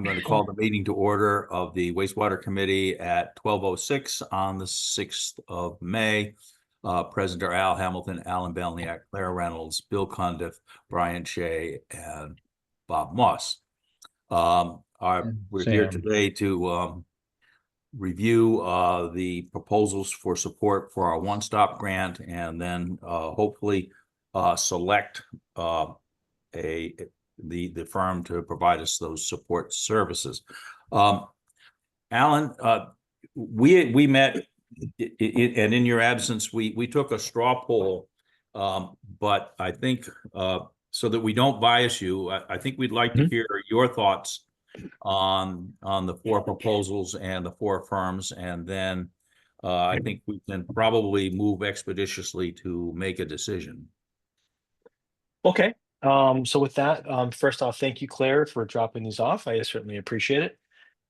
I'm going to call the meeting to order of the Wastewater Committee at 12:06 on the 6th of May. Present are Al Hamilton, Alan Belniak, Claire Reynolds, Bill Cundiff, Brian Shea, and Bob Moss. We're here today to review the proposals for support for our one-stop grant, and then hopefully select the firm to provide us those support services. Alan, we met, and in your absence, we took a straw poll, but I think so that we don't bias you, I think we'd like to hear your thoughts on the four proposals and the four firms, and then I think we can probably move expeditiously to make a decision. Okay. So with that, first off, thank you, Claire, for dropping these off. I certainly appreciate it.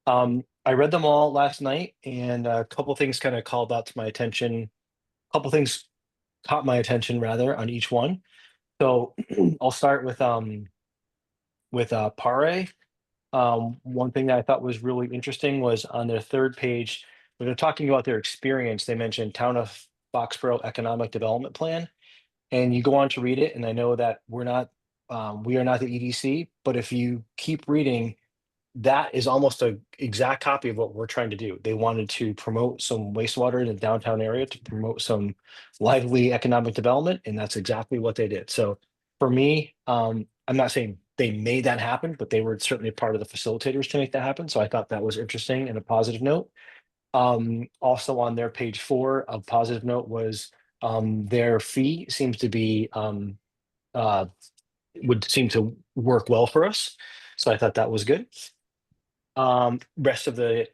I read them all last night, and a couple things kind of called out to my attention. A couple things caught my attention rather on each one. So I'll start with Pare. One thing that I thought was really interesting was on their third page, when they're talking about their experience, they mentioned Town of Foxborough Economic Development Plan. And you go on to read it, and I know that we are not the EDC, but if you keep reading, that is almost an exact copy of what we're trying to do. They wanted to promote some wastewater in the downtown area to promote some lively economic development, and that's exactly what they did. So for me, I'm not saying they made that happen, but they were certainly part of the facilitators to make that happen. So I thought that was interesting and a positive note. Also on their page 4, a positive note was their fee seems to be would seem to work well for us. So I thought that was good. Rest of the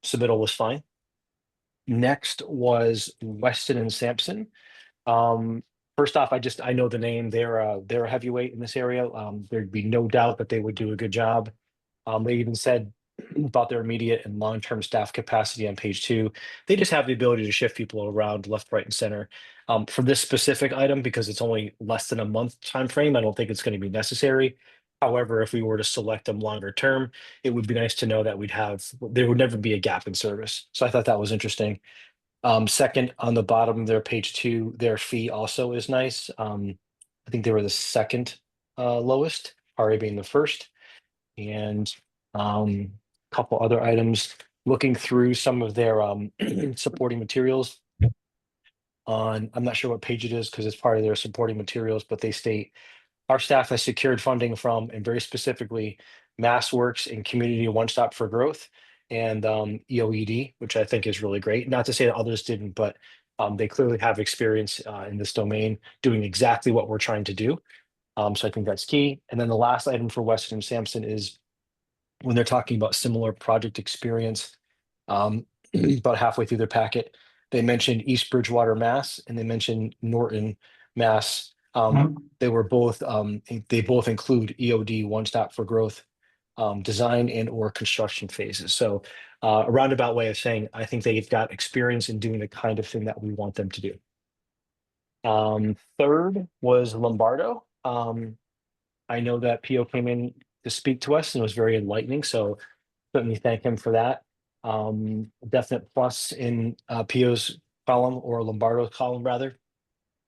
submittal was fine. Next was Weston and Sampson. First off, I know the name. They're a heavyweight in this area. There'd be no doubt that they would do a good job. They even said about their immediate and long-term staff capacity on page 2. They just have the ability to shift people around left, right, and center. For this specific item, because it's only less than a month time frame, I don't think it's going to be necessary. However, if we were to select them longer term, it would be nice to know that there would never be a gap in service. So I thought that was interesting. Second, on the bottom of their page 2, their fee also is nice. I think they were the second lowest, RA being the first. And a couple other items, looking through some of their supporting materials I'm not sure what page it is because it's part of their supporting materials, but they state our staff has secured funding from, and very specifically, MassWorks and Community One Stop for Growth and EOED, which I think is really great. Not to say that others didn't, but they clearly have experience in this domain doing exactly what we're trying to do. So I think that's key. And then the last item for Weston and Sampson is when they're talking about similar project experience, about halfway through their packet, they mentioned East Bridgewater, Mass, and they mentioned Norton, Mass. They both include EOD, One Stop for Growth, design and or construction phases. So a roundabout way of saying, I think they've got experience in doing the kind of thing that we want them to do. Third was Lombardo. I know that PO came in to speak to us and was very enlightening. So certainly thank him for that. Definite plus in PO's column, or Lombardo's column rather,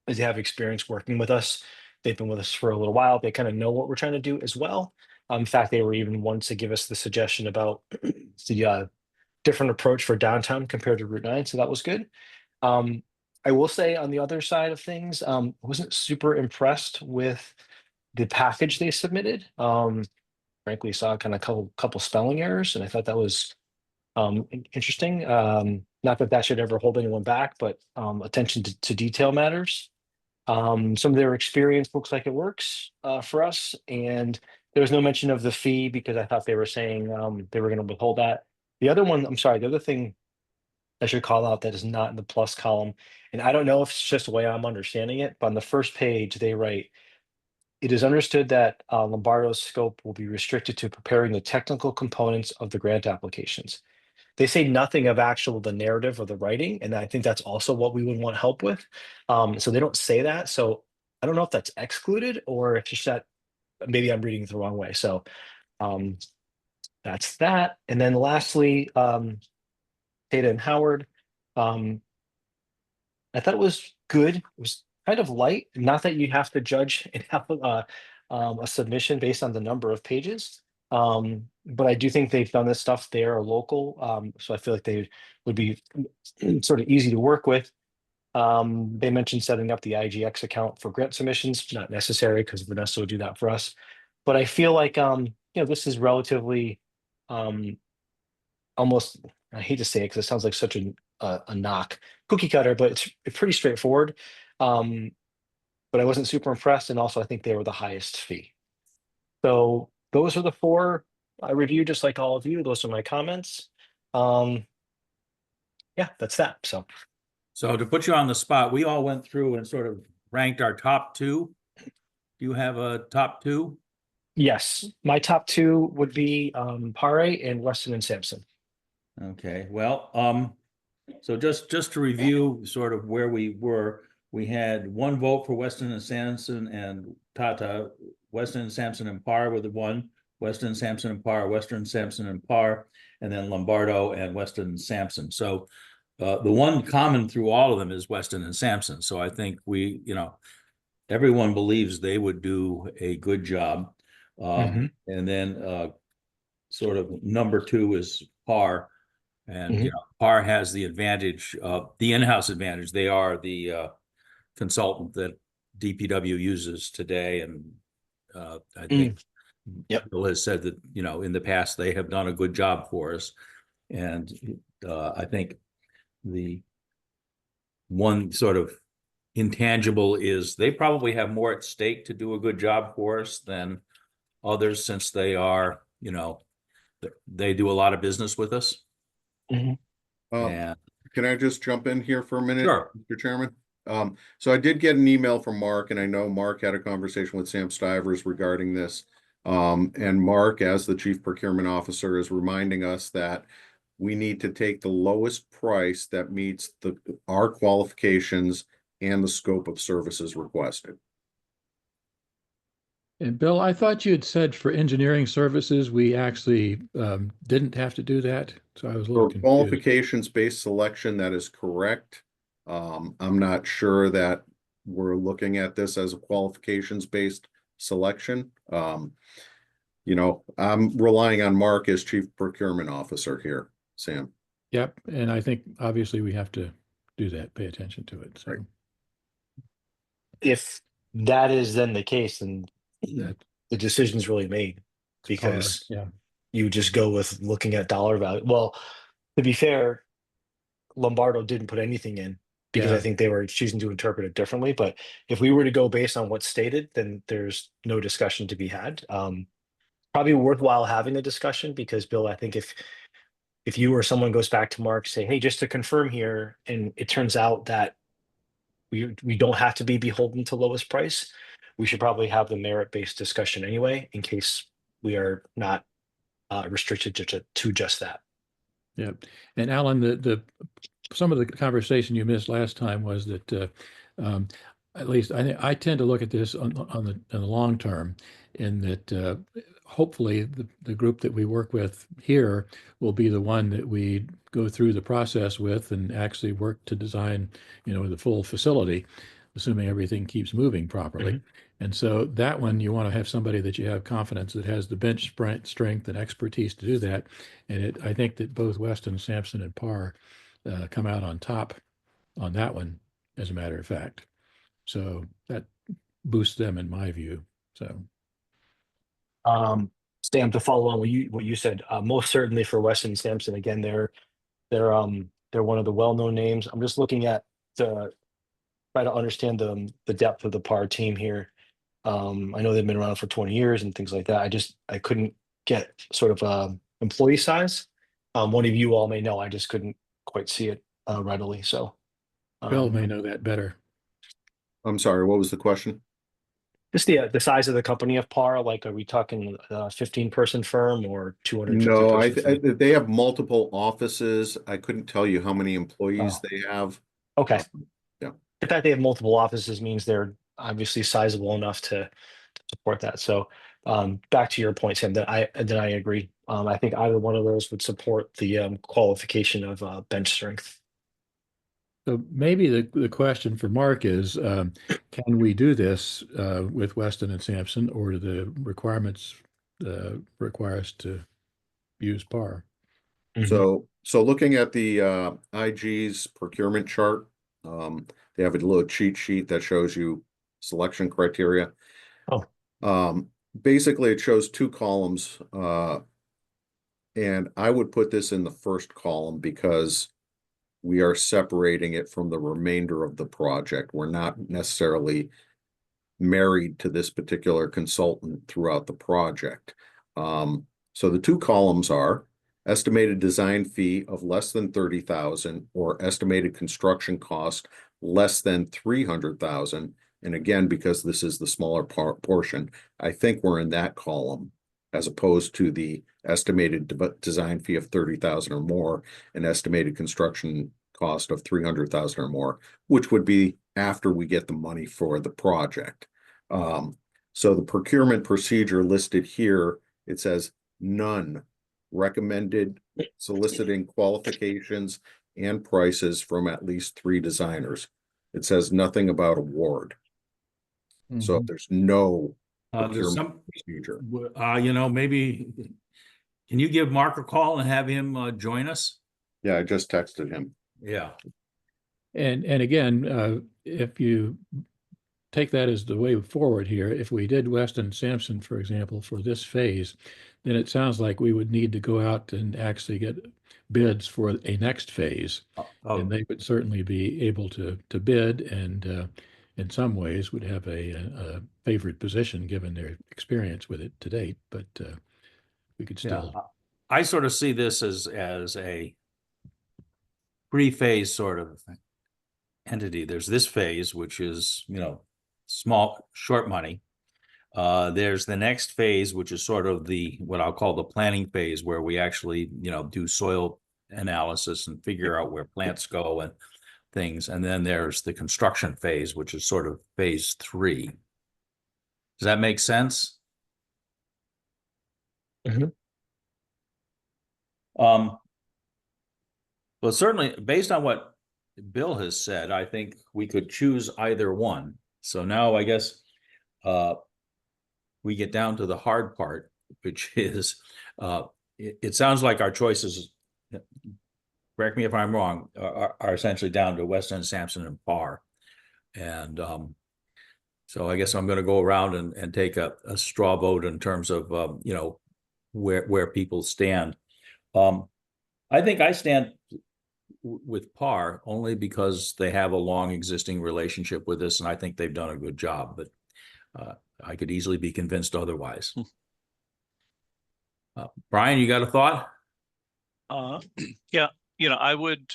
is they have experience working with us. They've been with us for a little while. They kind of know what we're trying to do as well. In fact, they were even ones to give us the suggestion about the different approach for downtown compared to Route 9. So that was good. I will say on the other side of things, I wasn't super impressed with the package they submitted. Frankly, saw kind of couple spelling errors, and I thought that was interesting. Not that should ever hold anyone back, but attention to detail matters. Some of their experience looks like it works for us, and there was no mention of the fee because I thought they were saying they were going to withhold that. The other thing I should call out that is not in the plus column, and I don't know if it's just the way I'm understanding it, but on the first page they write, it is understood that Lombardo's scope will be restricted to preparing the technical components of the grant applications. They say nothing of the narrative or the writing, and I think that's also what we would want help with. So they don't say that. So I don't know if that's excluded or if it's just that maybe I'm reading it the wrong way. So that's that. And then lastly, Data and Howard. Um, I thought it was good. It was kind of light. Not that you have to judge and have a submission based on the number of pages. But I do think they've done this stuff. They are local, so I feel like they would be sort of easy to work with. They mentioned setting up the IGX account for grant submissions, not necessary because Vanessa would do that for us. But I feel like this is relatively um, almost, I hate to say it because it sounds like such a knock, cookie cutter, but it's pretty straightforward. Um, but I wasn't super impressed, and also I think they were the highest fee. So those are the four I reviewed, just like all of you. Those are my comments. Um, yeah, that's that. So So to put you on the spot, we all went through and sort of ranked our top two. Do you have a top two? yes, my top two would be Pare and Weston and Sampson. Okay, well, so just to review sort of where we were, we had one vote for Weston and Sampson and Tata, Weston and Sampson and Par with the one, Weston and Sampson and Par, Weston and Sampson and Par, and then Lombardo and Weston and Sampson. So the one common through all of them is Weston and Sampson. So I think everyone believes they would do a good job. And then sort of number two is Par. And Mhm. Par has the advantage, the in-house advantage. They are the consultant that DPW uses today, and I think Yep. Bill has said that in the past they have done a good job for us, and I think the one sort of intangible is they probably have more at stake to do a good job for us than others, since they are, they do a lot of business with us. Mhm. And Can I just jump in here for a minute, sure. Mr. Chairman? So I did get an email from Mark, and I know Mark had a conversation with Sam Stivers regarding this. And Mark, as the Chief Procurement Officer, is reminding us that we need to take the lowest price that meets our qualifications and the scope of services requested. And Bill, I thought you had said for engineering services, we actually didn't have to do that. So I was a little For confused. qualifications-based selection, that is correct. I'm not sure that we're looking at this as a qualifications-based selection. I'm relying on Mark as Chief Procurement Officer here, Sam. Yep. And I think obviously we have to do that, pay attention to it. So Right. If that is then the case, then that the decision's really made because yeah. you just go with looking at dollar value. Well, to be fair, Lombardo didn't put anything in because Yeah. I think they were choosing to interpret it differently. But if we were to go based on what's stated, then there's no discussion to be had. Probably worthwhile having a discussion because Bill, I think if you or someone goes back to Mark, say, hey, just to confirm here, and it turns out that we don't have to be beholden to lowest price, we should probably have the merit-based discussion anyway, in case we are not restricted to just that. Yeah. And Alan, the some of the conversation you missed last time was that um, at least I tend to look at this on the in the long term, in that hopefully the group that we work with here will be the one that we go through the process with and actually work to design, the full facility, assuming everything keeps moving properly. And so that one, you want to have somebody that you have confidence that has the bench strength and expertise to do that. And I think that both Weston, Sampson, and Parr come out on top on that one, as a matter of fact. So that boosts them in my view. So Sam, to follow on what you said, most certainly for Weston and Sampson, again, they're one of the well-known names. I'm just looking at the try to understand the depth of the PAR team here. I know they've been around for 20 years and things like that. I couldn't get sort of employee size. One of you all may know, I just couldn't quite see it readily. So Bill may know that better. I'm sorry, what was the question? just the size of the company of PAR, like are we talking a 15-person firm or 250 No, person firm? they have multiple offices. I couldn't tell you how many employees Oh. they have. Okay. Yeah. The fact they have multiple offices means they're obviously sizable enough to support that. So back to your point, Sam, that I agree. I think either one of those would support the qualification of bench strength. So maybe the question for Mark is, can we do this with Weston and Sampson, or do the requirements require us to use PAR? So looking at the IG's procurement chart, they have a little cheat sheet that shows you selection criteria. Basically it shows two columns, and I would put this in the first column because we are separating it from the remainder of the project. We're not necessarily married to this particular consultant throughout the project. So the two columns are estimated design fee of less than 30,000 or estimated construction cost less than 300,000. And again, because this is the smaller portion, I think we're in that column as opposed to the estimated design fee of 30,000 or more and estimated construction cost of 300,000 or more, which would be after we get the money for the project. So the procurement procedure listed here, it says none recommended soliciting qualifications and prices from at least 3 designers. It says nothing about award. So there's no There's procurement some, procedure. you know, maybe, can you give Mark a call and have him join us? Yeah, I just texted him. Yeah. And again, if you take that as the way forward here, if we did Weston Sampson, for example, for this phase, then it sounds like we would need to go out and actually get bids for a next phase. And they would certainly be able to bid, and in some ways would have a favored position given their experience with it to date, but we could still. Yeah. I sort of see this as a pre-phase sort of entity. There's this phase, which is, you know, small, short money. There's the next phase, which is sort of the, what I'll call the planning phase, where we actually, you know, do soil analysis and figure out where plants go and things. And then there's the construction phase, which is sort of phase 3. Does that make sense? Well, certainly based on what Bill has said, I think we could choose either one. So now I guess we get down to the hard part, which is it sounds like our choices, correct me if I'm wrong, are essentially down to Weston, Sampson, and PAR. And so I guess I'm going to go around and take a straw vote in terms of you know, where people stand. I think I stand with PAR only because they have a long existing relationship with us, and I think they've done a good job, but I could easily be convinced otherwise. Brian, you got a thought? Yeah, you know, I would,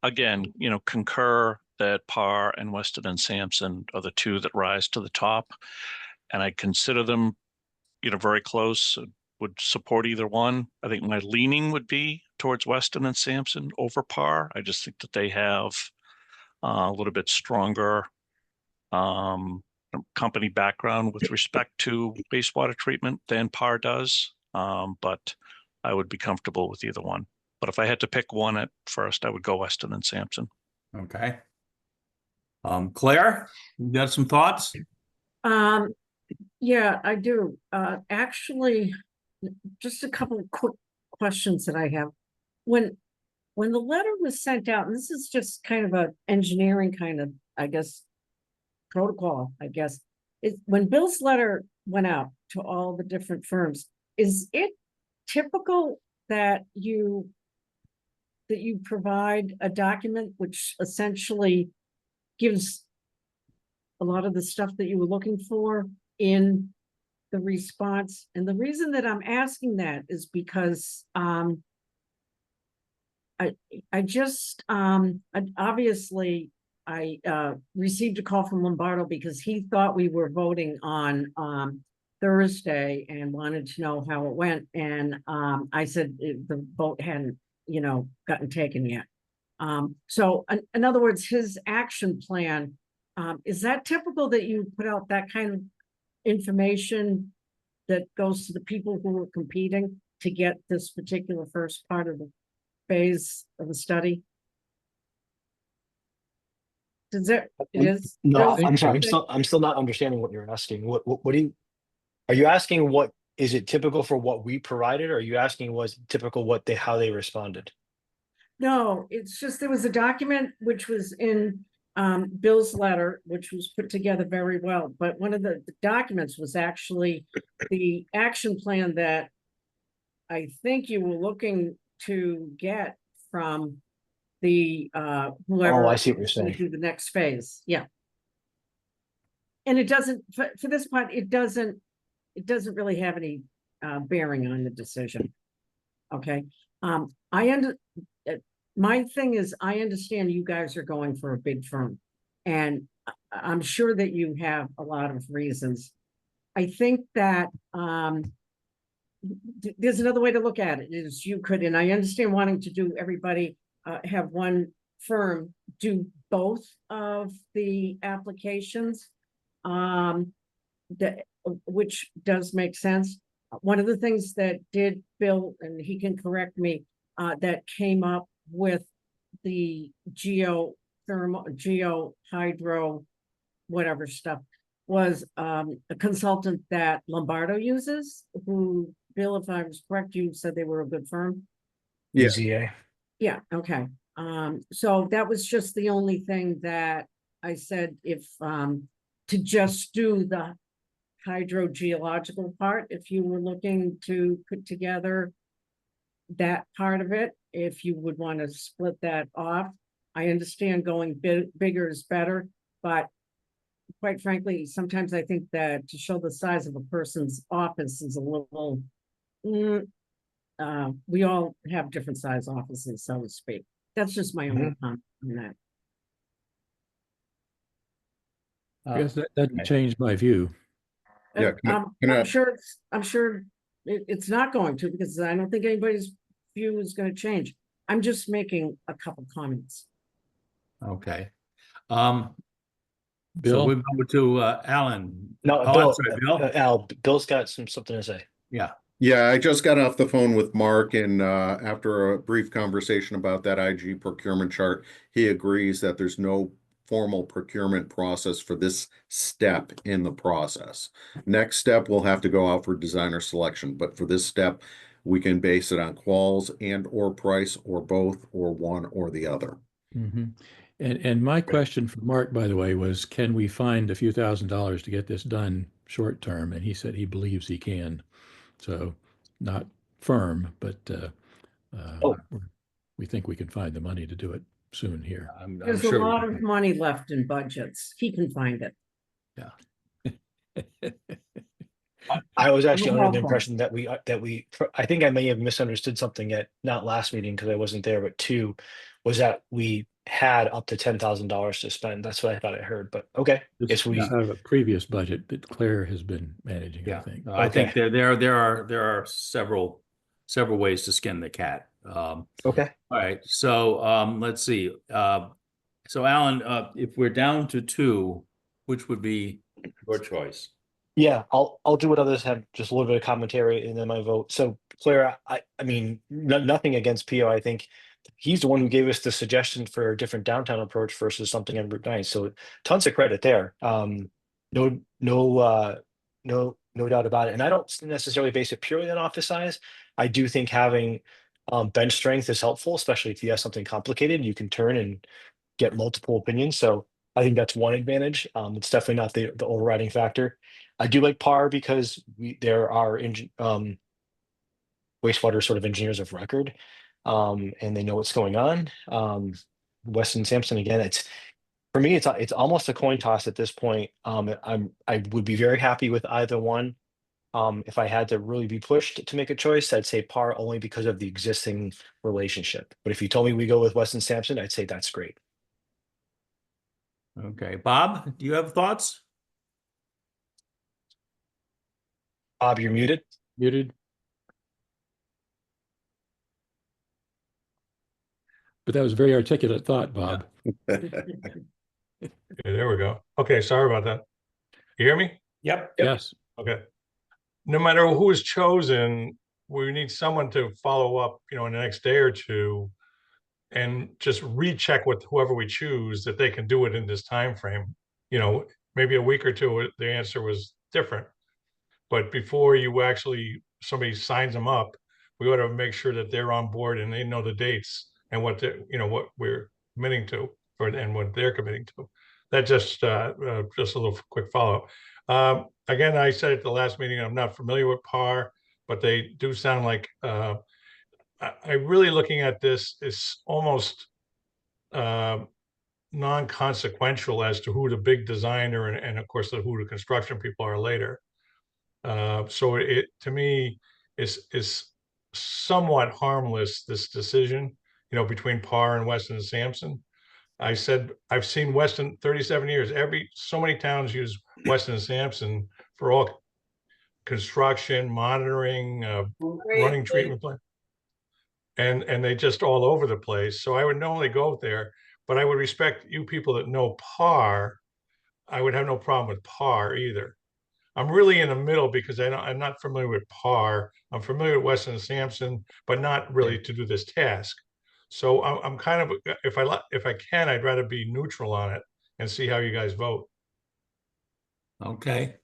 again, you know, concur that PAR and Weston and Sampson are the two that rise to the top, and I consider them, you know, very close. Would support either one. I think my leaning would be towards Weston and Sampson over PAR. I just think that they have a little bit stronger company background with respect to wastewater treatment than PAR does. But I would be comfortable with either one. But if I had to pick one at first, I would go Weston and Sampson. Okay. Claire, you got some thoughts? Yeah, I do. Actually, just a couple of quick questions that I have. When the letter was sent out, and this is just kind of a engineering kind of, I guess, protocol, I guess, when Bill's letter went out to all the different firms, is it typical that you provide a document which essentially gives a lot of the stuff that you were looking for in the response? And the reason that I'm asking that is because obviously I received a call from Lombardo because he thought we were voting on Thursday and wanted to know how it went. And I said the vote hadn't, you know, gotten taken yet. So in other words, his action plan, is that typical that you put out that kind of information that goes to the people who were competing to get this particular first part of the phase of the study? Does it, it is? No, think I'm sorry. so. I'm still not understanding what you're asking. What do you, are you asking what, is it typical for what we provided? Or are you asking was it typical what they, how they responded? No, it's just, there was a document which was in Bill's letter, which was put together very well, but one of the documents was actually the action plan that I think you were looking to get from the whoever. Oh, I see what you're is gonna saying. do the next phase, yeah. And it doesn't, for this part, it doesn't really have any bearing on the decision. Okay, my thing is, I understand you guys are going for a big firm, and I'm sure that you have a lot of reasons. I think that there's another way to look at it, is you could, and I understand wanting to do everybody have one firm do both of the applications, that, which does make sense. One of the things that did Bill, and he can correct me, that came up with the geohydro, whatever stuff, was a consultant that Lombardo uses, who, Bill, if I was correct, you said they were a good firm. Yeah. UZA. Yeah, okay. So that was just the only thing that I said, if to just do the hydrogeological part, if you were looking to put together that part of it, if you would want to split that off. I understand going bigger is better, but quite frankly, sometimes I think that to show the size of a person's office is a little, we all have different size offices, so to speak. That's just my own comment on that. I guess that doesn't okay. change my view. Yeah, I'm sure it's not going to, because I don't think anybody's view is going to change. I'm just making a couple comments. Okay. So Bill? we're going to Alan. No, I'm Bill, sorry, Bill? Al, Bill's got something to say. Yeah. Yeah, I just got off the phone with Mark, and after a brief conversation about that IG procurement chart, he agrees that there's no formal procurement process for this step in the process. Next step, we'll have to go out for designer selection, but for this step, we can base it on quals and or price or both or one or the other. Mm-hmm. And my question for Mark, by the way, was, can we find a few $1,000s to get this done short term? And he said he believes he can. So not firm, but we think we can find the money to do it soon here. I'm There's sure a we lot can. of money left in budgets. He can find it. I was actually under the Welcome. impression that I think I may have misunderstood something at not last meeting because I wasn't there, but two was that we had up to $10,000 to spend. That's what I thought I heard, but okay. This we is out of a previous budget that Claire has been managing, I Yeah, think. I think Okay. there are several ways to skin the cat. Okay. All right, so let's see. So Alan, if we're down to two, which would be your choice? Yeah, I'll do what others have, just a little bit of commentary and then my vote. So Claire, I mean, nothing against Pio. I think he's the one who gave us the suggestion for a different downtown approach versus something on Route 9. So tons of credit there. No doubt about it. And I don't necessarily base it purely on office size. I do think having bench strength is helpful, especially if you have something complicated, you can turn and get multiple opinions. So I think that's one advantage. It's definitely not the overriding factor. I do like PAR because there are wastewater sort of engineers of record, and they know what's going on. Weston Sampson, again, it's for me, it's almost a coin toss at this point. I would be very happy with either one. If I had to really be pushed to make a choice, I'd say PAR only because of the existing relationship. But if you told me we go with Weston Sampson, I'd say that's great. Okay, Bob, do you have thoughts? Bob, you're muted. Muted. But that was a very articulate thought, Bob. Okay, there we go. Okay, sorry about that. You hear me? Yep. Yes. Okay. no matter who is chosen, we need someone to follow up, in the next day or two and just recheck with whoever we choose that they can do it in this time frame. Maybe a week or two, the answer was different. But before somebody signs them up, we ought to make sure that they're on board and they know the dates and what we're committing to, and what they're committing to. That just a little quick follow up. Again, I said at the last meeting, I'm not familiar with PAR, but they do sound like I really looking at this is almost non-consequential as to who the big designer and of course who the construction people are later. So it to me is somewhat harmless, this decision, between Parr and Weston and Sampson. I said I've seen Weston 37 years. So many towns use Weston and Sampson for all construction, monitoring, running treatment plant. And they just all over the place. So I would normally go there, but I would respect you people that know PAR. I would have no problem with PAR either. I'm really in the middle because I'm not familiar with PAR. I'm familiar with Weston and Sampson, but not really to do this task. So I'm kind of, if I can, I'd rather be neutral on it and see how you guys vote. Okay.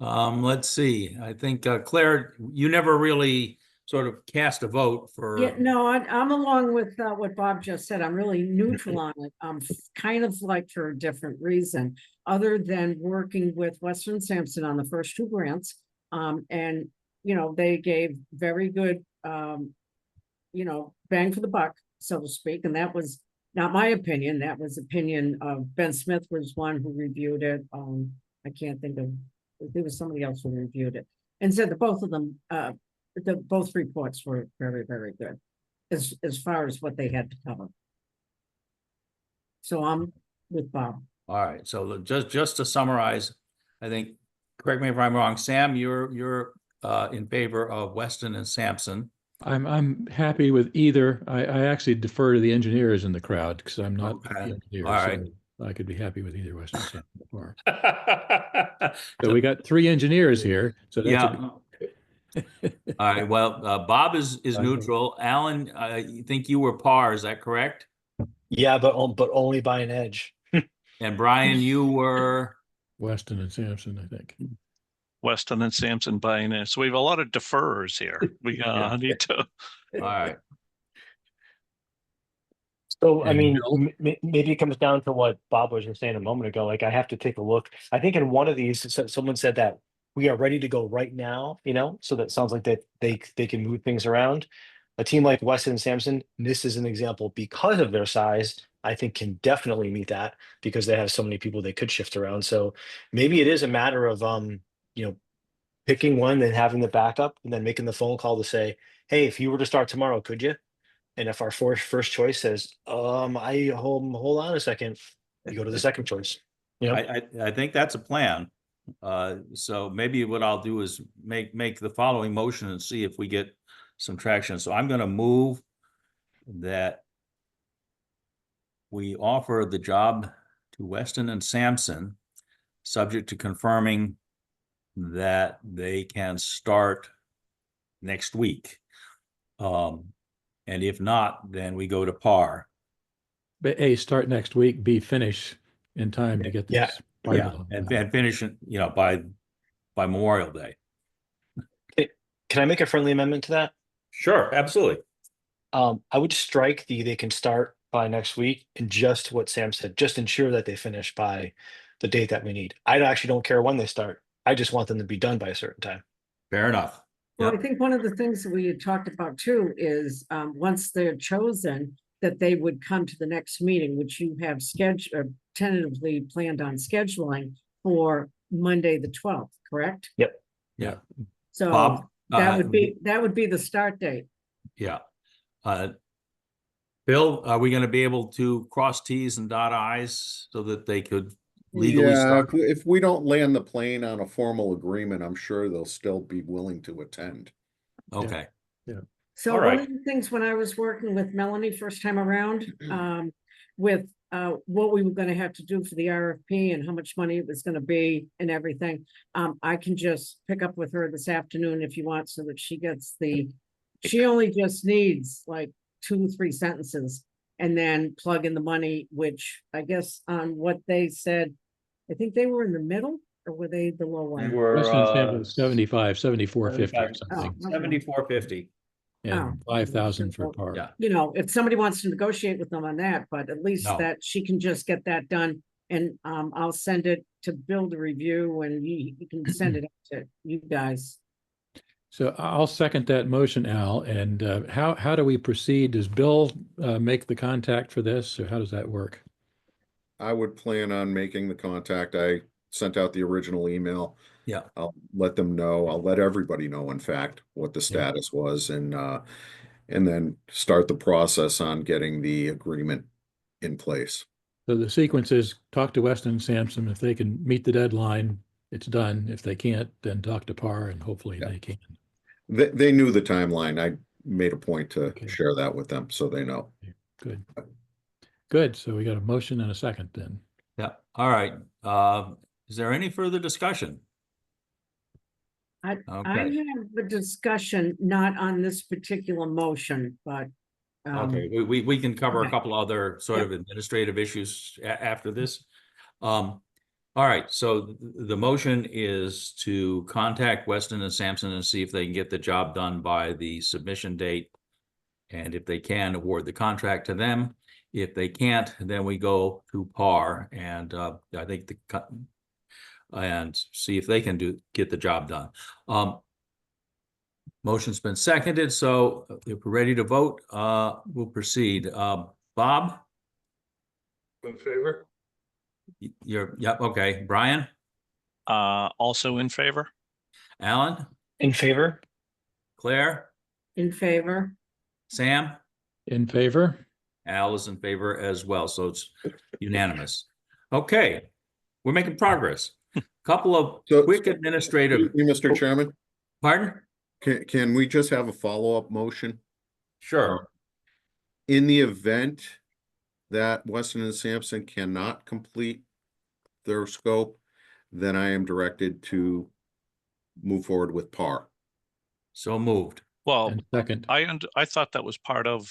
Let's see. I think, Claire, you never really sort of cast a vote for. Yeah, no, I'm along with what Bob just said. I'm really neutral on it. Kind of like for a different reason, other than working with Western Sampson on the first two grants. And they gave very good bang for the buck, so to speak. And that was not my opinion. That was opinion of Ben Smith was one who reviewed it. I can't think of, there was somebody else who reviewed it and said that both of them, both reports were very, very good as far as what they had to cover. So I'm with Bob. All right. So just to summarize, I think, correct me if I'm wrong, Sam, you're in favor of Weston and Sampson. I'm happy with either. I actually defer to the engineers in the crowd because I'm not Okay. the engineer. All right. So I could be happy with either Western Sampson or. So we got three engineers here. So that's Yeah. All right. Well, Bob is neutral. Alan, you think you were PAR, is that correct? Yeah, but only by an edge. And Brian, you were Weston and Sampson, I think. Weston and Sampson buying in. So we have a lot of deferrers here. We need to. all right. So, I And mean, Bill? maybe it comes down to what Bob was just saying a moment ago. Like, I have to take a look. I think in one of these, someone said that we are ready to go right now, so that sounds like that they can move things around. A team like Weston and Sampson, this is an example because of their size, I think can definitely meet that because they have so many people they could shift around. So maybe it is a matter of, picking one and having the backup and then making the phone call to say, hey, if you were to start tomorrow, could you? And if our first choice says, I hold on a second, you go to the second choice. I think that's a plan. So maybe what I'll do is make the following motion and see if we get some traction. So I'm going to move that we offer the job to Weston and Sampson, subject to confirming that they can start next week. And if not, then we go to PAR. But A, start next week, B, finish in time to get this. Yeah. Yeah, and finish it, by Memorial Day. Can I make a friendly amendment to that? Sure, absolutely. I would strike they can start by next week and just what Sam said, just ensure that they finish by the date that we need. I actually don't care when they start. I just want them to be done by a certain time. Fair enough. Well, Yep. I think one of the things that we had talked about too is once they're chosen, that they would come to the next meeting, which you have scheduled, tentatively planned on scheduling for Monday, the 12th, correct? Yep. Yeah. So Bob, that would be the start date. yeah. Bill, are we going to be able to cross T's and dot I's so that they could legally start? If we don't land the plane on a formal agreement, I'm sure they'll still be willing to attend. Okay. So All one right. of the things when I was working with Melanie first time around, with what we were gonna have to do for the RFP and how much money it was gonna be and everything. I can just pick up with her this afternoon if you want, so that she gets she only just needs like 2 or 3 sentences. And then plug in the money, which I guess on what they said, I think they were in the middle, or were they the low They one? were, Western Sampson was 7450 or 75, something, Oh. 7450. and 5,000 for par. Yeah. You know, if somebody wants to negotiate with them on that, but at least No. that she can just get that done. And I'll send it to Bill to review, and you can send it to you guys. So I'll second that motion, Al. And how do we proceed? Does Bill make the contact for this, or how does that work? I would plan on making the contact. I sent out the original email. Yeah. I'll let them know. I'll let everybody know, in fact, what the Yeah. status was, and then start the process on getting the agreement in place. So the sequence is talk to Weston and Sampson. If they can meet the deadline, it's done. If they can't, then talk to Par, and hopefully Yeah. they can. They knew the timeline. I made a point to Okay. share that with them, so they know. Good. Good. So we got a motion and a second then. Yeah, all right. Is there any further discussion? I Okay, have a discussion, not on this particular motion, but. okay, we can cover a okay. couple other sort of administrative issues after this. All right, so the motion is to contact Weston and Sampson and see if they can get the job done by the submission date. And if they can, award the contract to them. If they can't, then we go to Par, and I think and see if they can get the job done. Motion's been seconded, so if we're ready to vote, we'll proceed. Bob, In favor? yep, okay. Brian, Also in favor? Alan, In favor? Claire, In favor? Sam, In favor? Al is in favor as well, so it's unanimous. Okay, we're making progress. Couple of So- quick administrative, Excuse me, Mr. Chairman, pardon? can we just have a follow-up motion? Sure. In the event that Weston and Sampson cannot complete their scope, then I am directed to move forward with Par. So moved. Well, And second. I thought that was part of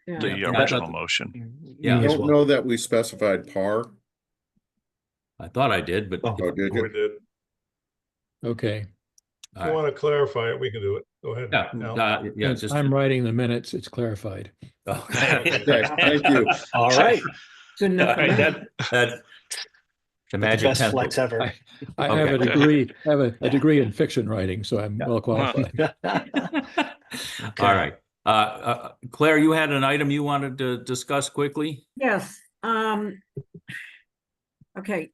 Yeah. the Yeah, original that- motion. Yeah. I Me as don't well. know that we specified Par. I thought I did, but Oh. Oh, did We you? did. Okay. If you want to clarify it, we can do it. Go ahead. yeah, Al. yeah, Since just. I'm writing the minutes, it's clarified. Okay, thank you. All right. Good enough All for right, me. that the The magic best flex pencil. ever. I have a Okay. degree, a degree in fiction writing, so I'm Yeah. well qualified. All right. Claire, you had an item you wanted to discuss quickly? Yes, okay.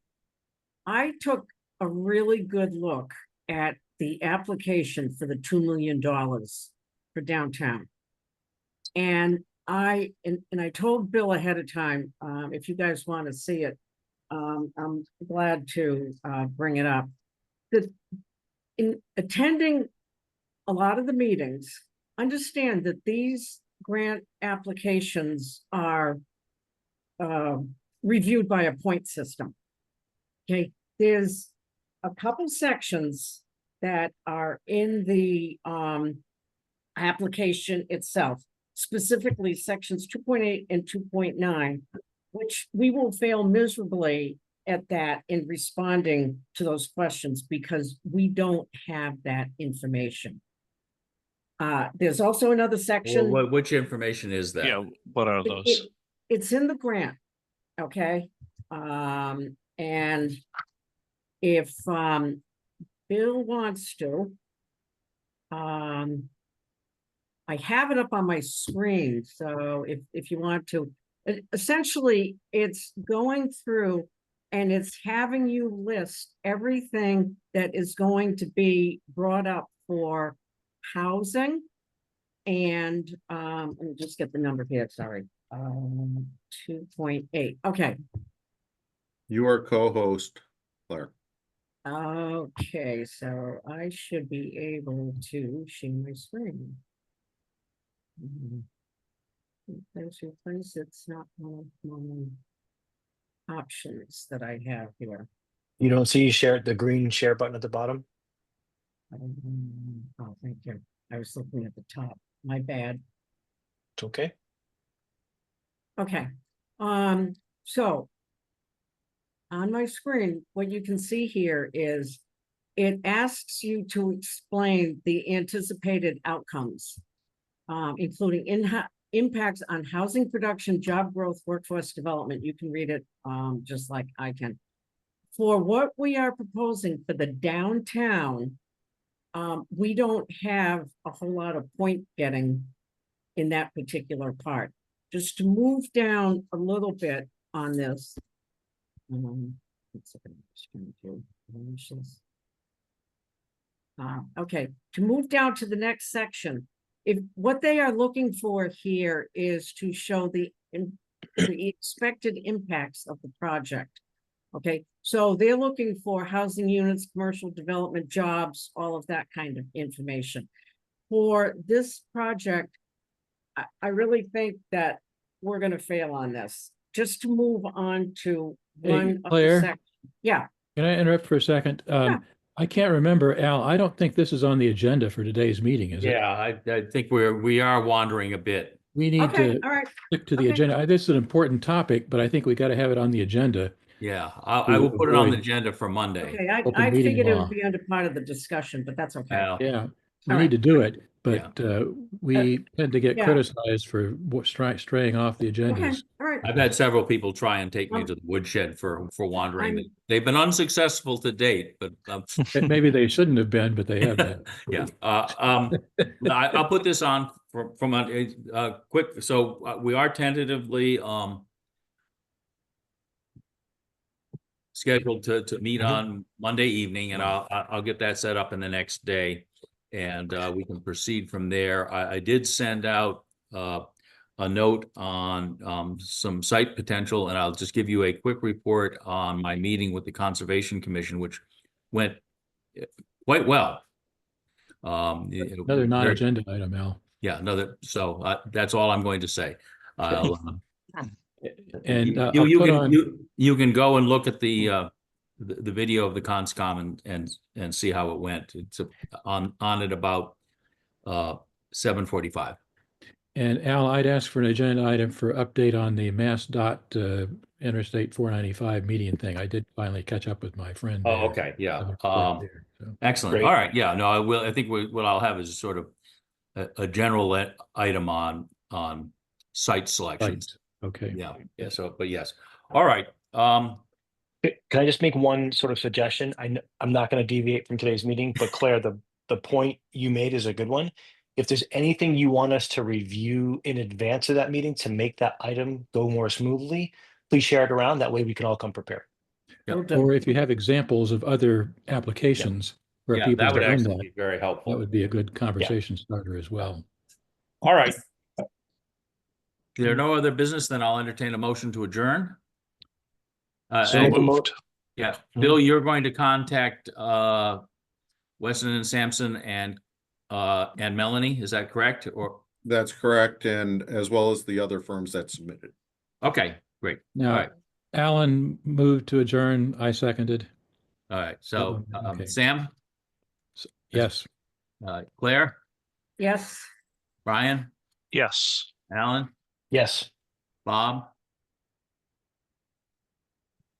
I took a really good look at the application for the $2 million for downtown. And I told Bill ahead of time, if you guys want to see it, I'm glad to bring it up. That in attending a lot of the meetings, understand that these grant applications are reviewed by a point system. Okay, there's a couple sections that are in the application itself, specifically sections 2.8 and 2.9, which we will fail miserably at that in responding to those questions because we don't have that information. There's also another section. Which information is that? Yeah, what are those? It's in the grant, okay? And if Bill wants to, I have it up on my screen, so if you want to, essentially, it's going through and it's having you list everything that is going to be brought up for housing. And let me just get the number here, sorry. 2.8, okay. You are co-host, Claire. Okay, so I should be able to share my screen. There's your place, it's not one of my options that I have here. You don't see the green share button at the bottom? Oh, thank you. I was looking at the top. My bad. It's okay. Okay, so on my screen, what you can see here is it asks you to explain the anticipated outcomes, including impacts on housing production, job growth, workforce development. You can read it just like I can. For what we are proposing for the downtown, we don't have a whole lot of point getting in that particular part. Just to move down a little bit on this. Okay, to move down to the next section, if what they are looking for here is to show the expected impacts of the project. Okay, so they're looking for housing units, commercial development, jobs, all of that kind of information. For this project, I really think that we're gonna fail on this. Just to move on to Hey, one of the Claire? sections. Yeah, Can I interrupt for a second? I can't remember, Al, I don't think this is on the agenda for today's meeting, is it? Yeah, I think we are wandering a bit. We need okay, to all right. stick to the okay. agenda. This is an important topic, but I think we got to have it on the agenda. Yeah, I will To put it on the avoid agenda for Monday. Okay, open I meeting figured it law. would be under part of the discussion, but that's okay. Well, Yeah, we All need right. to do it, but we tend to get yeah. criticized for straying off the Okay, agendas. all right. I've had several people try and take me to the woodshed for wandering. I'm- They've been unsuccessful to date, but Maybe they shouldn't have been, but they have been. yeah. I'll put this on from a quick. So we are tentatively scheduled to meet on Monday evening, and I'll get that set up in the next day, and we can proceed from there. I did send out a note on some site potential, and I'll just give you a quick report on my meeting with the Conservation Commission, which went quite well. Another non-agenda item, Al. Yeah, another. So that's all I'm going to say. I'll, And I'll you can go and look at the video of the conscom and see how it went. It's on at about 7:45. And Al, I'd ask for an agenda item for update on the Mass Dot Interstate 495 median thing. I did finally catch up with my friend. Oh, there. okay, yeah. So. Excellent. Great. All right, yeah. No, I will. I think what I'll have is sort of a general item on site selections. Right. Okay. Yeah. So, but yes. All right. Can I just make one sort of suggestion? I'm not going to deviate from today's meeting, but Claire, the point you made is a good one. If there's anything you want us to review in advance of that meeting to make that item go more smoothly, please share it around. That way we can all come prepared. Yeah. Will do. Or if you have examples of other applications where Yeah, people that would have done actually that, be very helpful. that would be a good conversation starter as well. All right. If there are no other business, then I'll entertain a motion to adjourn. So And- moved. Yeah, Bill, you're going to contact Weston and Sampson and Melanie, is that correct? Or That's correct, and as well as the other firms that submitted. okay, great. All Now, right, Alan moved to adjourn. I seconded. all right. So Okay. Sam, Yes. Claire, Yes. Brian, Yes. Alan, Yes. Bob.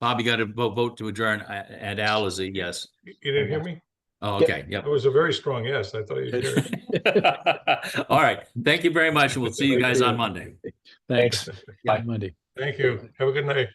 Bob, you got to vote to adjourn, and Al is a yes. You didn't hear me? Oh, okay, yep. That was a very strong yes. I thought you'd hear it. All right, thank you very much, and we'll see you Thank guys you. on Monday. Thanks. Bye. Monday. Thank you. Have a good night.